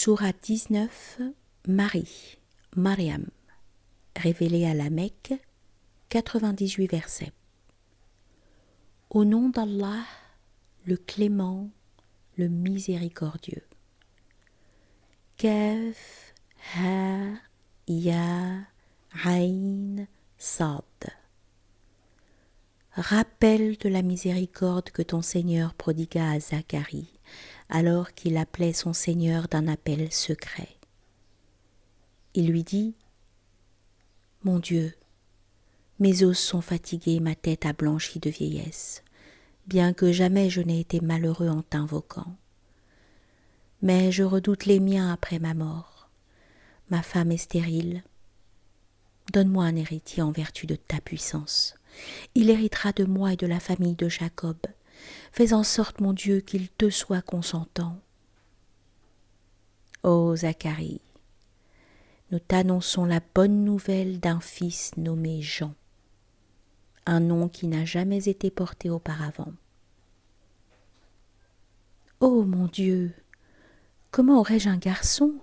Sourate 19, Marie, Mariam, révélée à la Mecque, 98 versets. Au nom d'Allah, le clément, le miséricordieux. Kaf, Ha, Ya, Ain, Sad. Rappel de la miséricorde que ton Seigneur prodigua à Zacharie, alors qu'il appelait son Seigneur d'un appel secret. Il lui dit : « Mon Dieu, mes os sont fatigués, ma tête a blanchi de vieillesse, bien que jamais je n'ai été malheureux en t'invoquant. Mais je redoute les miens après ma mort. Ma femme est stérile. Donne-moi un héritier en vertu de ta puissance. Il héritera de moi et de la famille de Jacob. Fais en sorte, mon Dieu, qu'il te soit consentant. » Ô Zacharie, nous t'annonçons la bonne nouvelle d'un fils nommé Jean, un nom qui n'a jamais été porté auparavant. Ô mon Dieu, comment aurais-je un garçon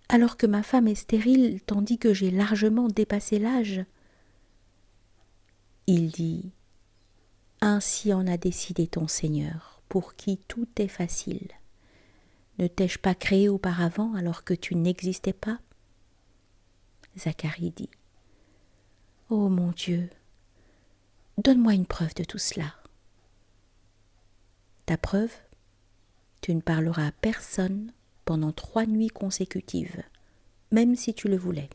alors que ma femme est stérile tandis que j'ai largement dépassé l'âge ? Il dit : Ainsi en a décidé ton Seigneur, pour qui tout est facile. Ne t'ai-je pas créé auparavant alors que tu n'existais pas ? Zacharie dit : Ô mon Dieu, donne-moi une preuve de tout cela. Ta preuve ? Tu ne parleras à personne pendant 3 nuits consécutives, même si tu le voulais.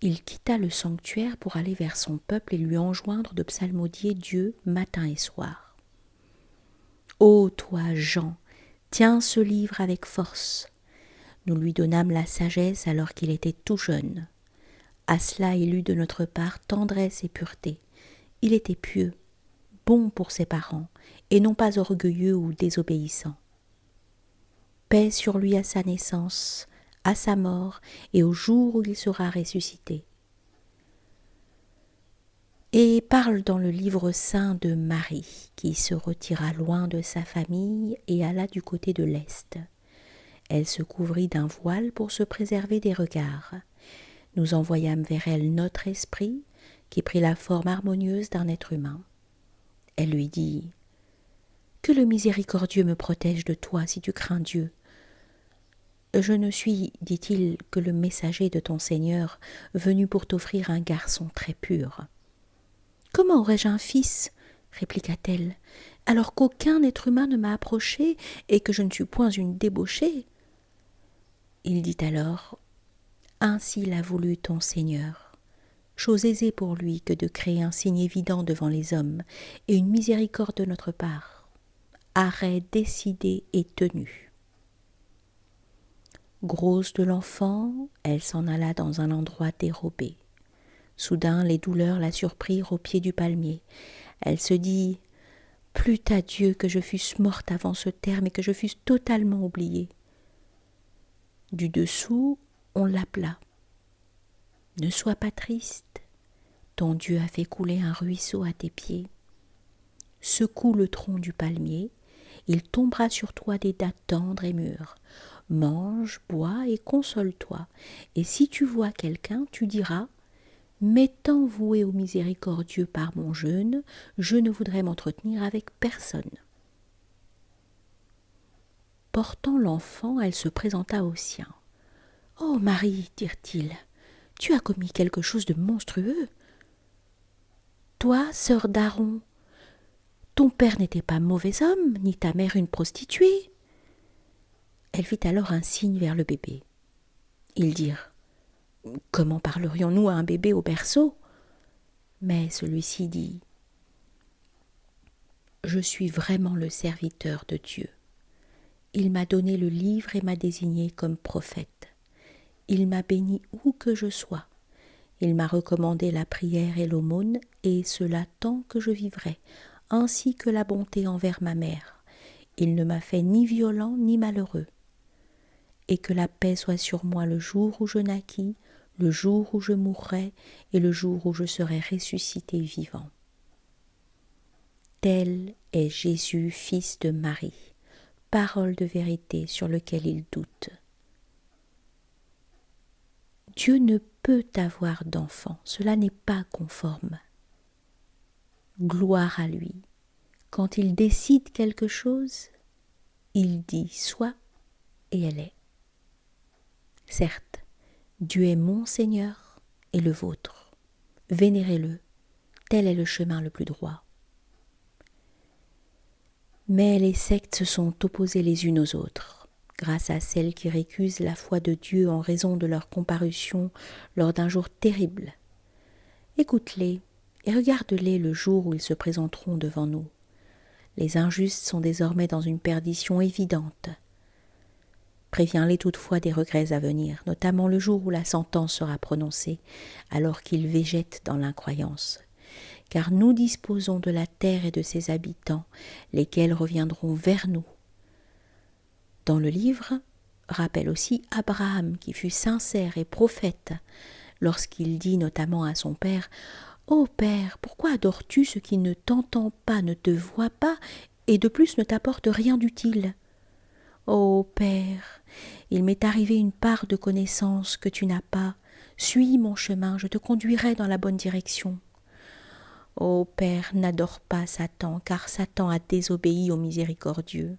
Il quitta le sanctuaire pour aller vers son peuple et lui enjoindre de psalmodier Dieu matin et soir. Ô toi, Jean, tiens ce livre avec force. Nous lui donnâmes la sagesse alors qu'il était tout jeune. À cela il eut de notre part tendresse et pureté. Il était pieux, bon pour ses parents, et non pas orgueilleux ou désobéissant. Paix sur lui à sa naissance, à sa mort et au jour où il sera ressuscité. Et parle dans le livre saint de Marie, qui se retira loin de sa famille et alla du côté de l'Est. Elle se couvrit d'un voile pour se préserver des regards. Nous envoyâmes vers elle notre esprit, qui prit la forme harmonieuse d'un être humain. Elle lui dit : « Que le miséricordieux me protège de toi si tu crains Dieu. Je ne suis, dit-il, que le messager de ton Seigneur, venu pour t'offrir un garçon très pur. »« Comment aurais-je un fils ? Répliqua-t-elle, alors qu'aucun être humain ne m'a approché et que je ne suis point une débauchée. » Il dit alors : « Ainsi l'a voulu ton Seigneur. Chose aisée pour lui que de créer un signe évident devant les hommes et une miséricorde de notre part. Arrêt décidé et tenu. » Grosse de l'enfant, elle s'en alla dans un endroit dérobé. Soudain, les douleurs la surprirent au pied du palmier. Elle se dit : « Plût à Dieu que je fusse morte avant ce terme et que je fusse totalement oubliée. » Du dessous, on l'appela. « Ne sois pas triste, ton Dieu a fait couler un ruisseau à tes pieds. Secoue le tronc du palmier, il tombera sur toi des dattes tendres et mûres. Mange, bois et console-toi. Et si tu vois quelqu'un, tu diras : m'étant voué au miséricordieux par mon jeûne, je ne voudrais m'entretenir avec personne. » Portant l'enfant, elle se présenta aux siens. « Ô Marie, dirent-ils, tu as commis quelque chose de monstrueux. Toi, sœur d'Aaron, ton père n'était pas mauvais homme, ni ta mère une prostituée. » Elle fit alors un signe vers le bébé. Ils dirent : « Comment parlerions-nous à un bébé au berceau ? » Mais celui-ci dit : « Je suis vraiment le serviteur de Dieu. Il m'a donné le livre et m'a désigné comme prophète. Il m'a béni où que je sois. Il m'a recommandé la prière et l'aumône, et cela tant que je vivrai, ainsi que la bonté envers ma mère. Il ne m'a fait ni violent ni malheureux. Et que la paix soit sur moi le jour où je naquis, le jour où je mourrai et le jour où je serai ressuscité vivant. » Tel est Jésus, fils de Marie, parole de vérité sur lequel il doute. Dieu ne peut avoir d'enfant, cela n'est pas conforme. Gloire à lui. Quand il décide quelque chose, il dit soit et elle est. Certes, Dieu est mon Seigneur et le vôtre. Vénérez-le, tel est le chemin le plus droit. Mais les sectes se sont opposées les unes aux autres, grâce à celles qui récusent la foi de Dieu en raison de leur comparution lors d'un jour terrible. Écoute-les et regarde-les le jour où ils se présenteront devant nous. Les injustes sont désormais dans une perdition évidente. Préviens-les toutefois des regrets à venir, notamment le jour où la sentence sera prononcée, alors qu'ils végètent dans l'incroyance. Car nous disposons de la terre et de ses habitants, lesquels reviendront vers nous. Dans le livre, rappelle aussi Abraham qui fut sincère et prophète, lorsqu'il dit notamment à son père « Ô Père, pourquoi adores-tu ce qui ne t'entend pas, ne te voit pas, et de plus ne t'apporte rien d'utile ? Ô Père, il m'est arrivé une part de connaissance que tu n'as pas. Suis mon chemin, je te conduirai dans la bonne direction. Ô Père, n'adore pas Satan, car Satan a désobéi au miséricordieux.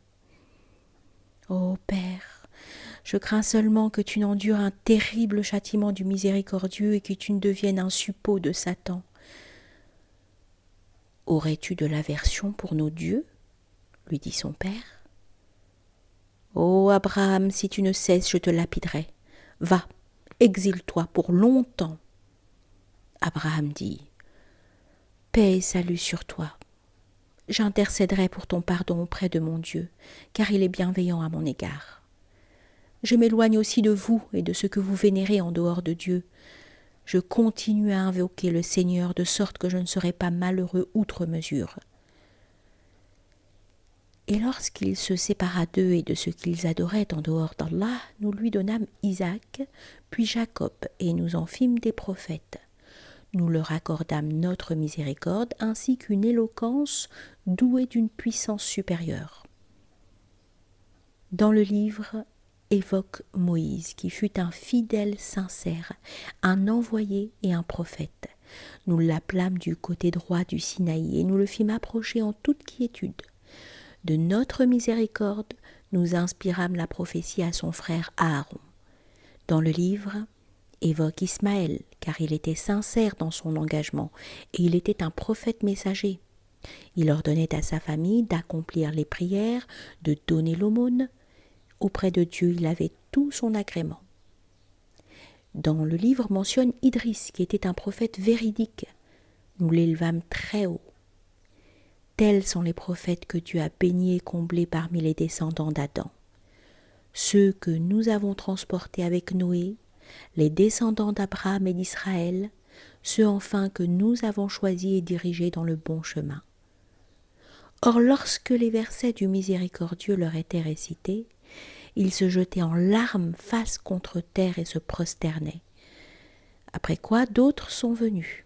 Ô Père, je crains seulement que tu n'endures un terrible châtiment du miséricordieux et que tu ne deviennes un suppôt de Satan. Aurais-tu de l'aversion pour nos dieux ? Lui dit son père. Ô Abraham, si tu ne cesses, je te lapiderai. Va, exile-toi pour longtemps. Abraham dit, paix et salut sur toi. J'intercéderai pour ton pardon auprès de mon Dieu, car il est bienveillant à mon égard. Je m'éloigne aussi de vous et de ce que vous vénérez en dehors de Dieu. Je continue à invoquer le Seigneur de sorte que je ne serai pas malheureux outre mesure. Et lorsqu'il se sépara d'eux et de ce qu'ils adoraient en dehors d'Allah, nous lui donnâmes Isaac, puis Jacob, et nous en fîmes des prophètes. Nous leur accordâmes notre miséricorde ainsi qu'une éloquence douée d'une puissance supérieure. Dans le livre évoque Moïse, qui fut un fidèle sincère, un envoyé et un prophète. Nous l'appelâmes du côté droit du Sinaï et nous le fîmes approcher en toute quiétude. De notre miséricorde, nous inspirâmes la prophétie à son frère Aaron. Dans le livre, évoque Ismaël, car il était sincère dans son engagement, et il était un prophète messager. Il ordonnait à sa famille d'accomplir les prières, de donner l'aumône. Auprès de Dieu, il avait tout son agrément. Dans le livre mentionne Idriss, qui était un prophète véridique. Nous l'élevâmes très haut. Tels sont les prophètes que Dieu a bénis et comblés parmi les descendants d'Adam. Ceux que nous avons transportés avec Noé, les descendants d'Abraham et d'Israël, ceux enfin que nous avons choisis et dirigés dans le bon chemin. Or, lorsque les versets du miséricordieux leur étaient récités, ils se jetaient en larmes face contre terre et se prosternaient. Après quoi, d'autres sont venus.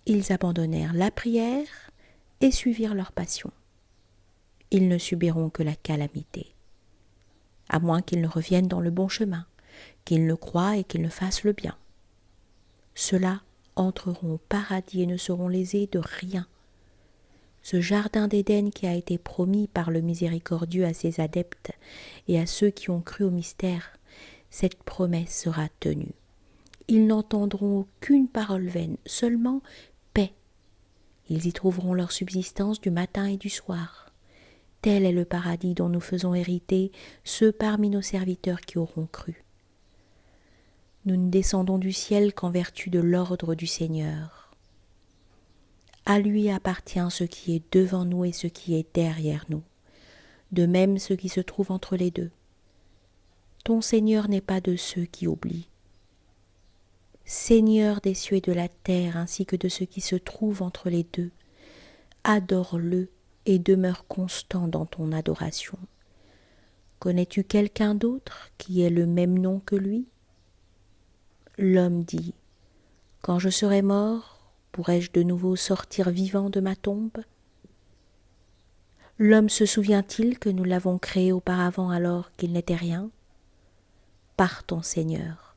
Ils abandonnèrent la prière et suivirent leur passion. Ils ne subiront que la calamité, à moins qu'ils ne reviennent dans le bon chemin, qu'ils le croient et qu'ils ne fassent le bien. Ceux-là entreront au paradis et ne seront lésés de rien. Ce jardin d'Éden qui a été promis par le miséricordieux à ses adeptes et à ceux qui ont cru au mystère, cette promesse sera tenue. Ils n'entendront aucune parole vaine, seulement paix. Ils y trouveront leur subsistance du matin et du soir. Tel est le paradis dont nous faisons hériter ceux parmi nos serviteurs qui auront cru. Nous ne descendons du ciel qu'en vertu de l'ordre du Seigneur. À lui appartient ce qui est devant nous et ce qui est derrière nous, de même ce qui se trouve entre les deux. Ton Seigneur n'est pas de ceux qui oublient. Seigneur des cieux et de la terre, ainsi que de ce qui se trouve entre les deux, adore-le et demeure constant dans ton adoration. Connais-tu quelqu'un d'autre qui ait le même nom que lui ? L'homme dit, « Quand je serai mort, pourrai-je de nouveau sortir vivant de ma tombe ?» L'homme se souvient-il que nous l'avons créé auparavant alors qu'il n'était rien? Partons, Seigneur,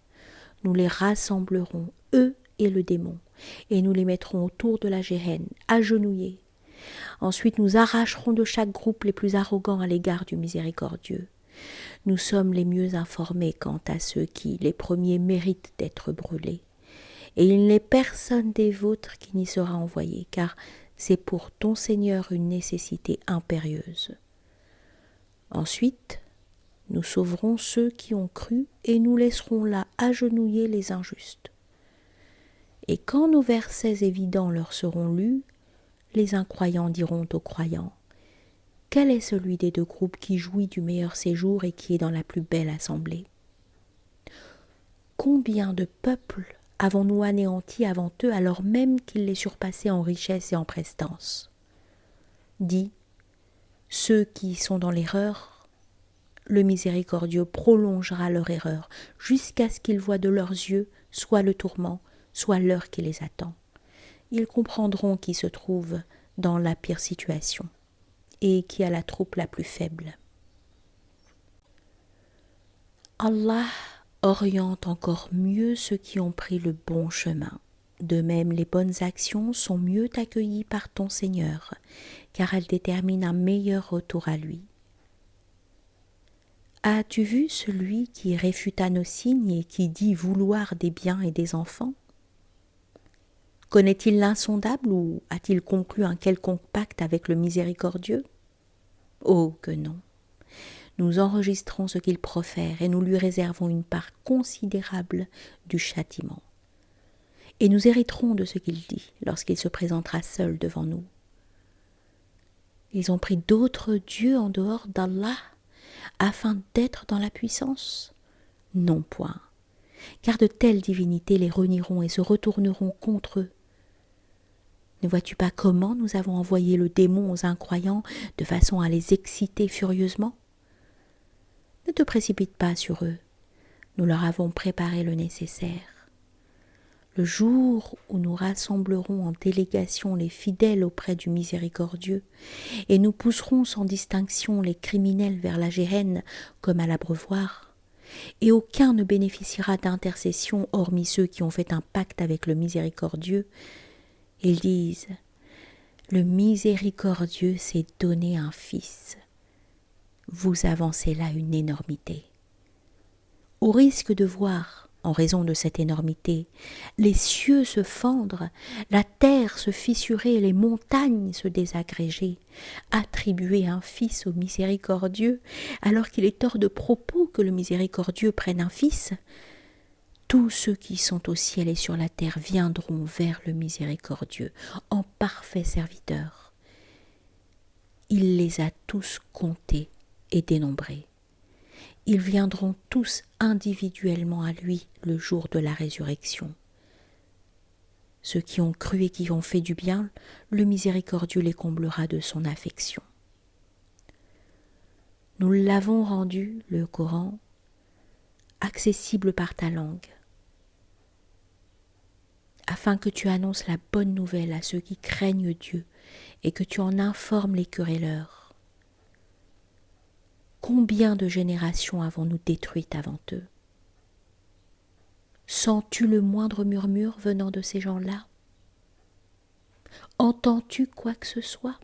nous les rassemblerons, eux et le démon, et nous les mettrons autour de la géhenne, agenouillés. Ensuite nous arracherons de chaque groupe les plus arrogants à l'égard du miséricordieux. Nous sommes les mieux informés quant à ceux qui, les premiers, méritent d'être brûlés. Et il n'est personne des vôtres qui n'y sera envoyé, car c'est pour ton Seigneur une nécessité impérieuse. Ensuite, nous sauverons ceux qui ont cru et nous laisserons là agenouiller les injustes. Et quand nos versets évidents leur seront lus, les incroyants diront aux croyants: quel est celui des deux groupes qui jouit du meilleur séjour et qui est dans la plus belle assemblée? Combien de peuples avons-nous anéantis avant eux alors même qu'ils les surpassaient en richesse et en prestance? Dis, ceux qui sont dans l'erreur, le miséricordieux prolongera leur erreur jusqu'à ce qu'ils voient de leurs yeux soit le tourment, soit l'heure qui les attend. Ils comprendront qui se trouve dans la pire situation et qui a la troupe la plus faible. Allah oriente encore mieux ceux qui ont pris le bon chemin. De même, les bonnes actions sont mieux accueillies par ton Seigneur, car elles déterminent un meilleur retour à lui. As-tu vu celui qui réfuta nos signes et qui dit vouloir des biens et des enfants? Connaît-il l'insondable ou a-t-il conclu un quelconque pacte avec le miséricordieux? Oh que non! Nous enregistrons ce qu'il profère et nous lui réservons une part considérable du châtiment. Et nous hériterons de ce qu'il dit lorsqu'il se présentera seul devant nous. Ils ont pris d'autres dieux en dehors d'Allah afin d'être dans la puissance? Non point, car de telles divinités les renieront et se retourneront contre eux. Ne vois-tu pas comment nous avons envoyé le démon aux incroyants de façon à les exciter furieusement? Ne te précipite pas sur eux, nous leur avons préparé le nécessaire. Le jour où nous rassemblerons en délégation les fidèles auprès du miséricordieux, et nous pousserons sans distinction les criminels vers la géhenne comme à l'abreuvoir, et aucun ne bénéficiera d'intercession hormis ceux qui ont fait un pacte avec le miséricordieux, ils disent: le miséricordieux s'est donné un fils. Vous avancez là une énormité. Au risque de voir, en raison de cette énormité, les cieux se fendre, la terre se fissurer, les montagnes se désagréger, attribuer un fils au miséricordieux, alors qu'il est hors de propos que le miséricordieux prenne un fils, tous ceux qui sont au ciel et sur la terre viendront vers le miséricordieux en parfaits serviteurs. Il les a tous comptés et dénombrés. Ils viendront tous individuellement à lui le jour de la résurrection. Ceux qui ont cru et qui ont fait du bien, le miséricordieux les comblera de son affection. Nous l'avons rendu, le Coran, accessible par ta langue, afin que tu annonces la bonne nouvelle à ceux qui craignent Dieu et que tu en informes les querelleurs. Combien de générations avons-nous détruites avant eux? Sens-tu le moindre murmure venant de ces gens-là? Entends-tu quoi que ce soit?